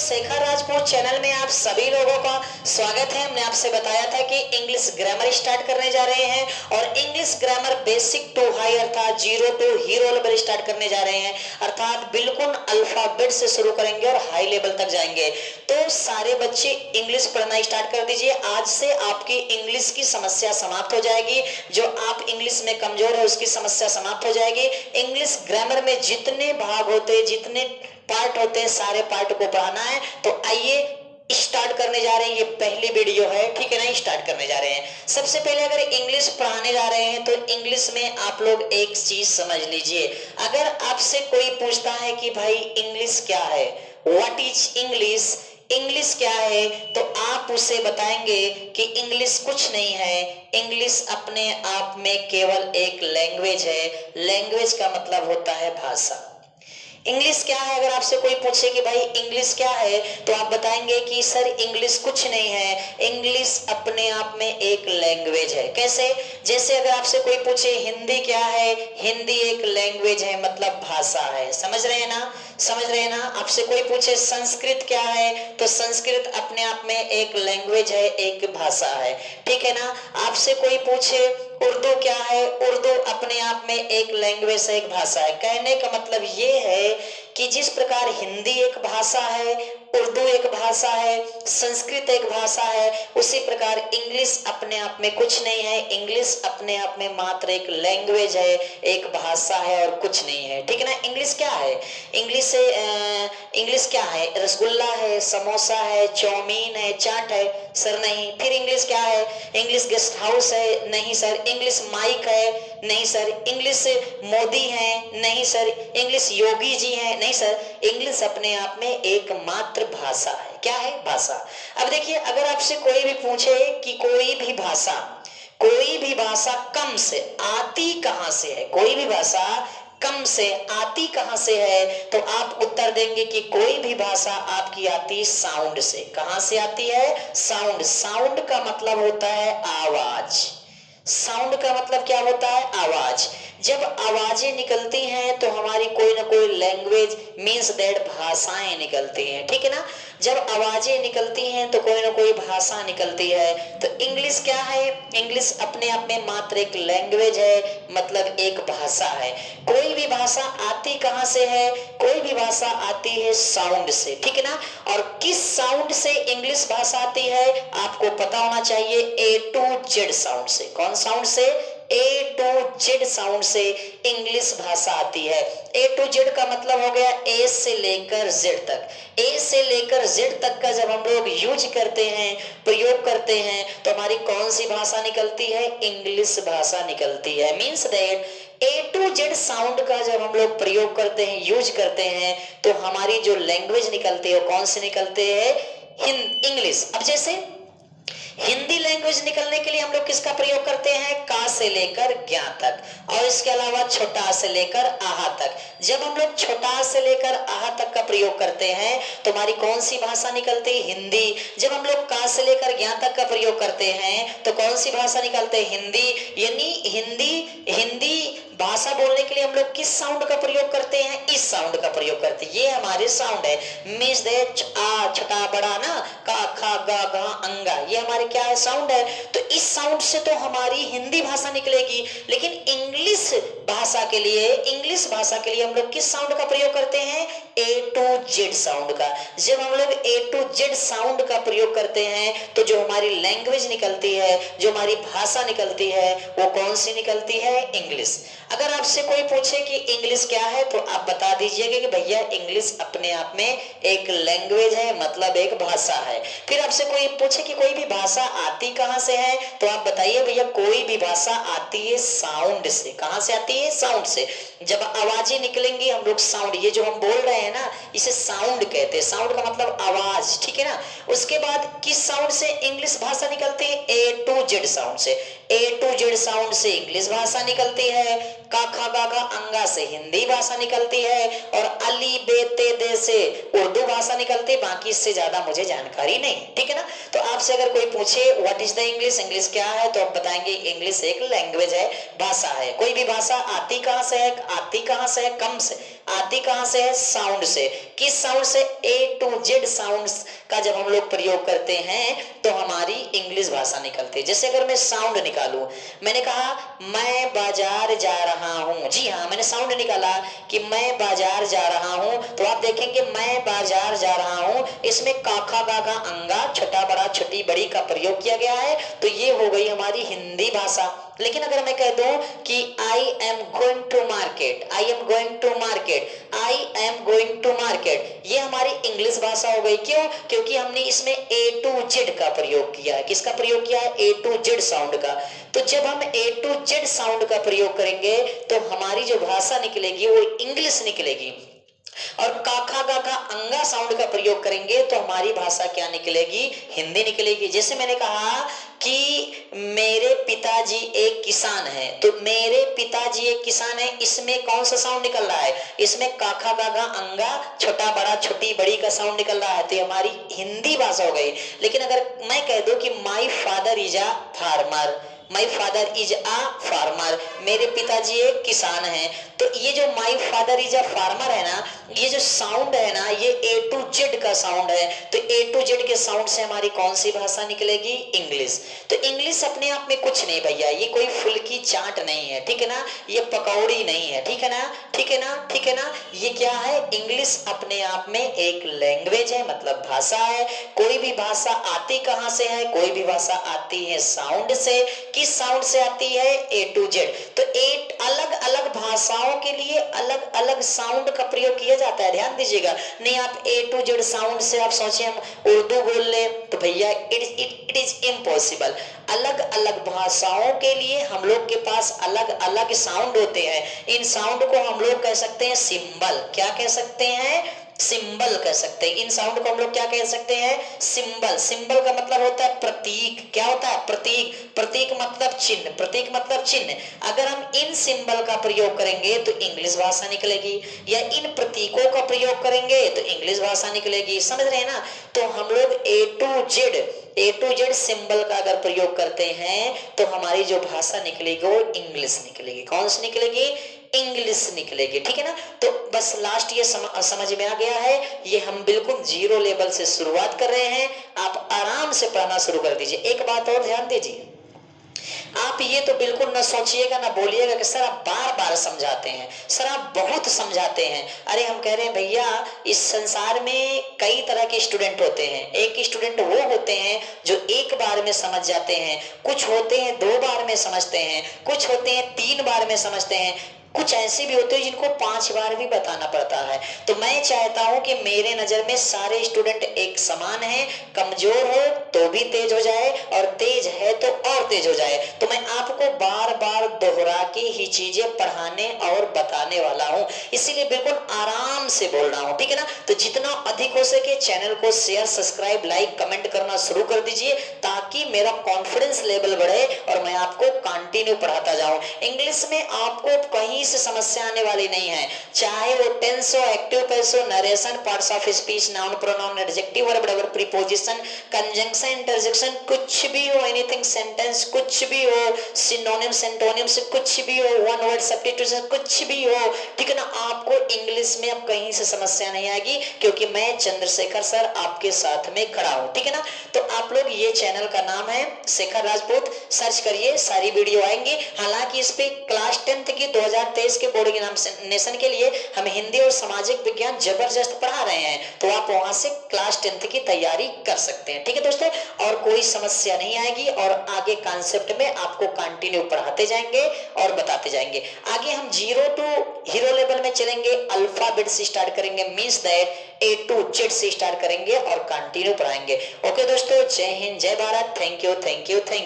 Shekhar Rajput channel में आप सभी लोगों का स्वागत है। हमने आपसे बताया था कि इंग्लिश ग्रामर स्टार्ट करने जा रहे हैं और English grammar basic to high अर्थात 0 टू हीरो लेवल स्टार्ट करने जा रहे हैं, अर्थात बिल्कुल अल्फाबेट से शुरू करेंगे और हाई लेवल तक जाएंगे। तो सारे बच्चे इंग्लिश पढ़ना स्टार्ट कर दीजिए। आज से आपकी इंग्लिश की समस्या समाप्त हो जाएगी। जो आप इंग्लिश में कमजोर है उसकी समस्या समाप्त हो जाएगी। इंग्लिश ग्रामर में जितने भाग होते हैं, जितने पार्ट होते हैं, सारे पार्ट को पढ़ाना है। तो आइए स्टार्ट करने जा रहे हैं। ये पहली वीडियो है, ठीक है ना। स्टार्ट करने जा रहे हैं। सबसे पहले अगर इंग्लिश पढ़ाने जा रहे हैं तो इंग्लिश में आप लोग एक चीज समझ लीजिए। अगर आपसे कोई पूछता है कि भाई इंग्लिश क्या है, व्हाट इज इंग्लिश, इंग्लिश क्या है, तो आप उसे बताएंगे कि इंग्लिश कुछ नहीं है। इंग्लिश अपने आप में केवल एक लैंग्वेज है। लैंग्वेज का मतलब होता है भाषा। इंग्लिश क्या है? अगर आपसे कोई पूछे कि भाई इंग्लिश क्या है, तो आप बताएंगे कि सर इंग्लिश कुछ नहीं है, इंग्लिश अपने आप में एक लैंग्वेज है। कैसे? जैसे अगर आपसे कोई पूछे हिंदी क्या है, हिंदी एक लैंग्वेज है, मतलब भाषा है। समझ रहे हैं ना, समझ रहे हैं ना। आपसे कोई पूछे संस्कृत क्या है, तो संस्कृत अपने आप में एक लैंग्वेज है, एक भाषा है, ठीक है ना। आपसे कोई पूछे उर्दू क्या है, उर्दू अपने आप में एक लैंग्वेज है, एक भाषा है। कहने का मतलब ये है कि जिस प्रकार हिंदी एक भाषा है, उर्दू एक भाषा है, संस्कृत एक भाषा है, उसी प्रकार इंग्लिश अपने आप में कुछ नहीं है। इंग्लिश अपने आप में मात्र एक लैंग्वेज है, एक भाषा है और कुछ नहीं है, ठीक है ना। इंग्लिश क्या है? इंग्लिश क्या है? रसगुल्ला है, समोसा है, चाउमीन है, चाट है? सर नहीं। फिर इंग्लिश क्या है? इंग्लिश गेस्ट हाउस है? नहीं सर। इंग्लिश माइक है? नहीं सर। इंग्लिश मोदी है? नहीं सर। इंग्लिश योगी जी हैं? नहीं सर। इंग्लिश अपने आप में एकमात्र भाषा है। क्या है? भाषा। अब देखिए, अगर आपसे कोई भी पूछे कि कोई भी भाषा कम से आती कहां से है, कोई भी भाषा कम से आती कहां से है, तो आप उत्तर देंगे कि कोई भी भाषा आपकी आती साउंड से। कहां से आती है? साउंड। साउंड का मतलब होता है आवाज। साउंड का मतलब क्या होता है? आवाज। जब आवाजें निकलती हैं तो हमारी कोई ना कोई लैंग्वेज मीन्स दैट भाषाएं निकलती हैं, ठीक है ना। जब आवाजें निकलती हैं तो कोई ना कोई भाषा निकलती है। तो इंग्लिश क्या है? इंग्लिश अपने आप में मात्र एक लैंग्वेज है, मतलब एक भाषा है। कोई भी भाषा आती कहां से है? कोई भी भाषा आती है साउंड से, ठीक है ना। और किस साउंड से इंग्लिश भाषा आती है आपको पता होना चाहिए। ए टू जेड साउंड से। कौन साउंड से? ए टू जेड साउंड से इंग्लिश भाषा आती है। ए टू जेड का मतलब हो गया ए से लेकर जेड तक। ए से लेकर जेड तक का जब हम लोग यूज करते हैं, प्रयोग करते हैं, तो हमारी कौन सी भाषा निकलती है? इंग्लिश भाषा निकलती है। Means that A to Z sound का जब हम लोग प्रयोग करते हैं, यूज करते हैं, तो हमारी जो लैंग्वेज निकलती है कौन सी निकलते हैं? इंग्लिश। अब जैसे हिंदी लैंग्वेज निकलने के लिए हम लोग किसका प्रयोग करते हैं? का से लेकर ज्ञा तक, और इसके अलावा छोटा से लेकर आहा तक। जब हम लोग छोटा से लेकर आहा तक का प्रयोग करते हैं तो हमारी कौन सी भाषा निकलती है? हिंदी। जब हम लोग का से लेकर ज्ञा तक का प्रयोग करते हैं तो कौन सी भाषा निकलते हैं? हिंदी। यानी हिंदी भाषा बोलने के लिए हम लोग किस साउंड का प्रयोग करते हैं? इस साउंड का प्रयोग करते हैं। ये हमारे साउंड है। मीन्स दैट आ छोटा बड़ा ना, का खा गा घा अंगा, ये हमारे क्या है? साउंड है। तो इस साउंड से तो हमारी हिंदी भाषा निकलेगी। लेकिन इंग्लिश भाषा के लिए हम लोग किस साउंड का प्रयोग करते हैं? ए टू जेड साउंड का। जब हम लोग ए टू जेड साउंड का प्रयोग करते हैं तो जो हमारी लैंग्वेज निकलती है, जो हमारी भाषा निकलती है, वो कौन सी निकलती है? इंग्लिश। अगर आपसे कोई पूछे कि इंग्लिश क्या है, तो आप बता दीजिएगा कि भैया इंग्लिश अपने आप में एक लैंग्वेज है, मतलब एक भाषा है। फिर आपसे कोई पूछे कि कोई भी भाषा आती कहां से है, तो आप बताइए भैया कोई भी भाषा आती है साउंड से। कहां से आती है? साउंड से। जब आवाजें निकलेंगी हम लोग साउंड, ये जो हम बोल रहे हैं ना, इसे साउंड कहते हैं। साउंड का मतलब आवाज, ठीक है ना। उसके बाद किस साउंड से इंग्लिश भाषा निकलती है? ए टू जेड साउंड से। ए टू जेड साउंड से इंग्लिश भाषा निकलती है। का खा गा घा अंगा से हिंदी भाषा निकलती है, और अली बे ते दे से उर्दू भाषा निकलती है। बाकी इससे ज्यादा मुझे जानकारी नहीं, ठीक है ना। तो आपसे अगर कोई पूछे what is the English, English क्या है, तो आप बताएंगे इंग्लिश एक लैंग्वेज है, भाषा है। कोई भी भाषा आती कहां से है? आती कहां से है? कम से, आती कहां से है? साउंड से। किस साउंड से? ए टू जेड साउंड्स का जब हम लोग प्रयोग करते हैं तो हमारी इंग्लिश भाषा निकलती है। जैसे अगर मैं साउंड निकालूं, मैंने कहा मैं बाजार जा रहा हूं, जी हाँ मैंने साउंड निकाला कि मैं बाजार जा रहा हूं, तो आप देखेंगे मैं बाजार जा रहा हूं, इसमें काखा गागा अंगा छोटा बड़ा छोटी बड़ी का प्रयोग किया गया है, तो ये हो गई हमारी हिंदी भाषा। लेकिन अगर मैं कह दूं कि I am going to market, I am going to market, I am going to market, ये हमारी इंग्लिश भाषा हो गई। क्यों? क्योंकि हमने इसमें ए टू जेड का प्रयोग किया है। किसका प्रयोग किया है? ए टू जेड साउंड का। तो जब हम ए टू जेड साउंड का प्रयोग करेंगे तो हमारी जो भाषा निकलेगी वो इंग्लिश निकलेगी, और काखा गाखा अंगा साउंड का प्रयोग करेंगे तो हमारी भाषा क्या निकलेगी? हिंदी निकलेगी। जैसे मैंने कहा कि मेरे पिताजी एक किसान है, तो मेरे पिताजी एक किसान है, इसमें कौन सा साउंड निकल रहा है? इसमें काखा गागा अंगा छोटा बड़ा छोटी बड़ी का साउंड निकल रहा है, तो ये हमारी हिंदी भाषा हो गई। लेकिन अगर मैं कह दूं कि my father is a farmer, my father is a farmer, मेरे पिताजी एक किसान हैं, तो ये जो my father is a farmer है ना, ये जो साउंड है ना, ये ए टू जेड का साउंड है। तो ए टू जेड के साउंड से हमारी कौन सी भाषा निकलेगी? इंग्लिश। तो इंग्लिश अपने आप में कुछ नहीं भैया, ये कोई फुल्की चाट नहीं है, ठीक है ना, ये पकौड़ी नहीं है, ठीक है ना, ठीक है ना, ठीक है ना, ये क्या है? इंग्लिश अपने आप में एक लैंग्वेज है, मतलब भाषा है। कोई भी भाषा आती कहां से है? कोई भी भाषा आती है साउंड से। किस साउंड से आती है? ए टू जेड। तो 8 अलग अलग भाषाओं के लिए अलग अलग साउंड का प्रयोग किया जाता है, ध्यान दीजिएगा। नहीं आप ए टू जेड साउंड से आप सोचे हम उर्दू बोल ले, तो भैया इट इज इम्पॉसिबल। अलग अलग भाषाओं के लिए हम लोग के पास अलग अलग साउंड होते हैं। इन साउंड को हम लोग कह सकते हैं सिंबल। क्या कह सकते हैं? सिंबल कह सकते हैं। इन साउंड को हम लोग क्या कह सकते हैं? सिंबल। सिंबल का मतलब होता है प्रतीक। क्या होता है? प्रतीक। प्रतीक मतलब चिन्ह, प्रतीक मतलब चिन्ह। अगर हम इन सिंबल का प्रयोग करेंगे तो इंग्लिश भाषा निकलेगी, या इन प्रतीकों का प्रयोग करेंगे तो इंग्लिश भाषा निकलेगी। समझ रहे हैं ना? तो हम लोग ए टू जेड सिंबल का अगर प्रयोग करते हैं तो हमारी जो भाषा निकलेगी वो इंग्लिश निकलेगी। कौन सी निकलेगी? इंग्लिश निकलेगी, ठीक है ना। तो बस लास्ट ये समझ में आ गया है। ये हम बिल्कुल जीरो लेवल से शुरुआत कर रहे हैं, आप आराम से पढ़ना शुरू कर दीजिए। एक बात और ध्यान दीजिए, आप ये तो बिल्कुल न सोचिएगा ना बोलिएगा कि सर आप बार बार समझाते हैं, सर आप बहुत समझाते हैं। अरे हम कह रहे हैं भैया इस संसार में कई तरह के स्टूडेंट होते हैं। एक स्टूडेंट वो होते हैं जो एक बार में समझ जाते हैं, कुछ होते हैं 2 बार में समझते हैं, कुछ होते हैं 3 बार में समझते हैं, कुछ ऐसे भी होते हैं जिनको 5 बार भी बताना पड़ता है। तो मैं चाहता हूं कि मेरे नजर में सारे स्टूडेंट एक समान हैं, कमजोर हो तो भी तेज हो जाए और तेज है तो और तेज हो जाए। तो मैं आपको बार बार दोहरा के ही चीजें पढ़ाने और बताने वाला हूं, इसीलिए बिल्कुल आराम से बोल रहा हूं, ठीक है ना। तो जितना अधिक हो सके चैनल को शेयर सब्सक्राइब लाइक कमेंट करना शुरू कर दीजिए, ताकि मेरा कॉन्फिडेंस लेवल बढ़े और मैं आपको कंटिन्यू पढ़ाता जाऊं। इंग्लिश में आपको कहीं से समस्या आने वाली नहीं है, चाहे वो टेंस हो, एक्टिव पेस हो, narration, parts of speech, noun pronoun adjective verb adverb preposition conjunction interjection, कुछ भी हो, एनीथिंग सेंटेंस कुछ भी हो, सिनोनिम्स एंटोनिम्स कुछ भी हो, वन वर्ड सब्स्टिट्यूशन कुछ भी हो, ठीक है ना। आपको इंग्लिश में अब कहीं से समस्या नहीं आएगी, क्योंकि मैं चंद्रशेखर सर आपके साथ में खड़ा हूं, ठीक है ना। तो आप लोग, ये चैनल का नाम है शेखर राजपूत, सर्च करिए, सारी वीडियो आएंगी। हालांकि इस पे क्लास 10th की 2023 के बोर्ड एग्जामिनेशन के लिए हम हिंदी और सामाजिक विज्ञान जबरदस्त पढ़ा रहे हैं, तो आप वहां से क्लास 10th की तैयारी कर सकते हैं, ठीक है दोस्तों। और कोई समस्या नहीं आएगी, और आगे कॉन्सेप्ट में आपको कंटिन्यू पढ़ाते जाएंगे और बताते जाएंगे। आगे हम 0 टू हीरो लेवल में चलेंगे, अल्फाबेट से स्टार्ट करेंगे, means that A to Z से स्टार्ट करेंगे और कंटिन्यू पढ़ाएंगे। ओके दोस्तों, जय हिंद, जय Bharat, thank you, thank you, thank you.